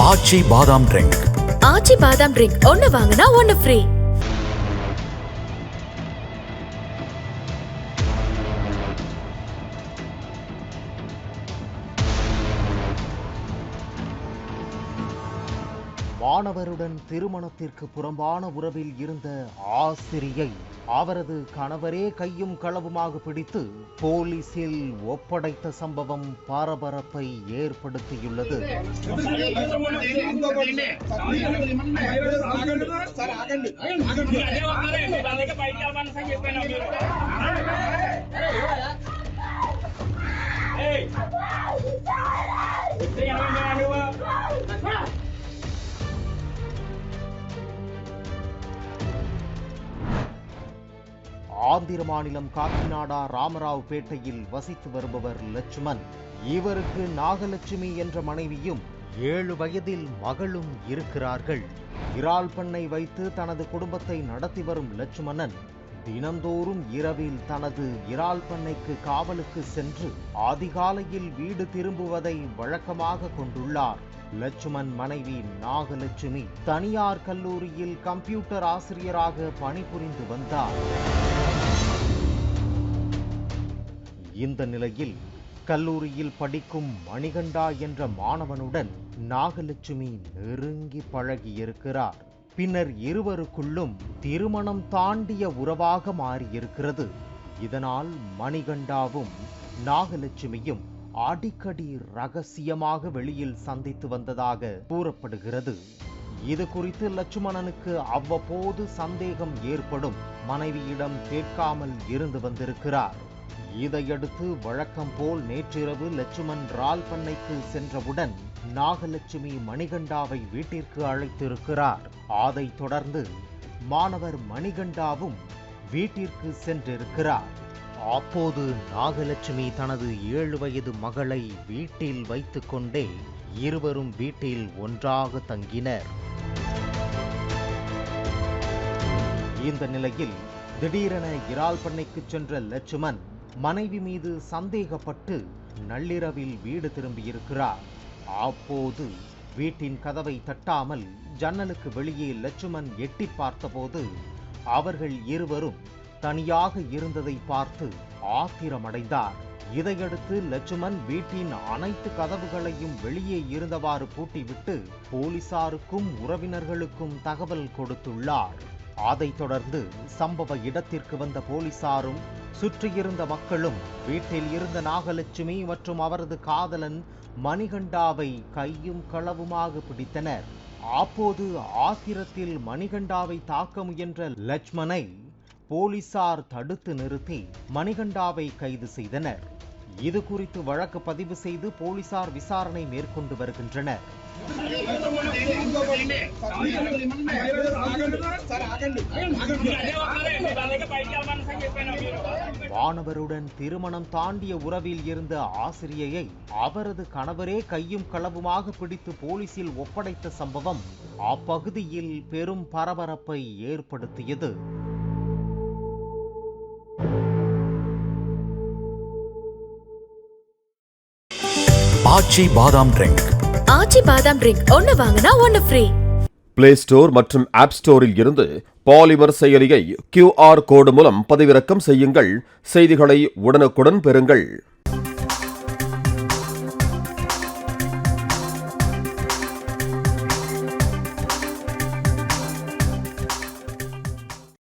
ஆச்சி பாதாம் ட்ரிங்க். ஆச்சி பாதாம் ட்ரிங்க் ஒன்னு வாங்கினா ஒன்னு ஃப்ரீ. மாணவருடன் திருமணத்திற்கு புறம்பான உறவில் இருந்த ஆசிரியை அவரது கணவரே கையும் களவுமாக பிடித்து போலீசில் ஒப்படைத்த சம்பவம் பரபரப்பை ஏற்படுத்தியுள்ளது. ஆந்திர மாநிலம் காக்கிநாடா ராமராவ் பேட்டையில் வசித்து வருபவர் லட்சுமண். இவருக்கு நாகலட்சுமி என்ற மனைவியும் 7 வயதில் மகளும் இருக்கிறார்கள். இறால் பண்ணை வைத்து தனது குடும்பத்தை நடத்தி வரும் லட்சுமணன் தினந்தோறும் இரவில் தனது இறால் பண்ணைக்கு காவலுக்கு சென்று அதிகாலையில் வீடு திரும்புவதை வழக்கமாக கொண்டுள்ளார். லட்சுமண் மனைவி நாகலட்சுமி தனியார் கல்லூரியில் கம்ப்யூட்டர் ஆசிரியராக பணிபுரிந்து வந்தார். இந்த நிலையில் கல்லூரியில் படிக்கும் மணிகண்டா என்ற மாணவனுடன் நாகலட்சுமி நெருங்கி பழகியிருக்கிறார். பின்னர் இருவருக்குள்ளும் திருமணம் தாண்டிய உறவாக மாறியிருக்கிறது. இதனால் மணிகண்டாவும் நாகலட்சுமியும் அடிக்கடி ரகசியமாக வெளியில் சந்தித்து வந்ததாக கூறப்படுகிறது. இது குறித்து லட்சுமணனுக்கு அவ்வப்போது சந்தேகம் ஏற்படும். மனைவியிடம் கேட்காமல் இருந்து வந்திருக்கிறார். இதையடுத்து வழக்கம் போல் நேற்றிரவு லட்சுமண் இறால் பண்ணைக்கு சென்றவுடன் நாகலட்சுமி மணிகண்டாவை வீட்டிற்கு அழைத்திருக்கிறார். அதைத் தொடர்ந்து மாணவர் மணிகண்டாவும் வீட்டிற்கு சென்றிருக்கிறார். அப்போது நாகலட்சுமி தனது 7 வயது மகளை வீட்டில் வைத்துக் கொண்டே இருவரும் வீட்டில் ஒன்றாக தங்கினர். இந்த நிலையில் திடீரென இறால் பண்ணைக்கு சென்ற லட்சுமண் மனைவி மீது சந்தேகப்பட்டு நள்ளிரவில் வீடு திரும்பியிருக்கிறார். அப்போது வீட்டின் கதவை தட்டாமல் ஜன்னலுக்கு வெளியே லட்சுமண் எட்டி பார்த்தபோது அவர்கள் இருவரும் தனியாக இருந்ததை பார்த்து ஆத்திரமடைந்தார். இதையடுத்து லட்சுமண் வீட்டின் அனைத்து கதவுகளையும் வெளியே இருந்தவாறு பூட்டிவிட்டு போலீசாருக்கும் உறவினர்களுக்கும் தகவல் கொடுத்துள்ளார். அதைத் தொடர்ந்து சம்பவ இடத்திற்கு வந்த போலீசாரும் சுற்றியிருந்த மக்களும் வீட்டில் இருந்த நாகலட்சுமி மற்றும் அவரது காதலன் மணிகண்டாவை கையும் களவுமாக பிடித்தனர். அப்போது ஆத்திரத்தில் மணிகண்டாவை தாக்க முயன்ற லட்சுமணை போலீசார் தடுத்து நிறுத்தி மணிகண்டாவை கைது செய்தனர். இது குறித்து வழக்கு பதிவு செய்து போலீசார் விசாரணை மேற்கொண்டு வருகின்றனர். மாணவருடன் திருமணம் தாண்டிய உறவில் இருந்த ஆசிரியையை அவரது கணவரே கையும் களவுமாக பிடித்து போலீசில் ஒப்படைத்த சம்பவம் அப்பகுதியில் பெரும் பரபரப்பை ஏற்படுத்தியது. ஆச்சி பாதாம் ட்ரிங்க். ஆச்சி பாதாம் ட்ரிங்க் ஒன்னு வாங்கினா ஒன்னு ஃப்ரீ. பிளே ஸ்டோர் மற்றும் ஆப் ஸ்டோரில் இருந்து பாலிமர் செயலியை QR கோடு மூலம் பதிவிறக்கம் செய்யுங்கள். செய்திகளை உடனுக்குடன் பெறுங்கள்.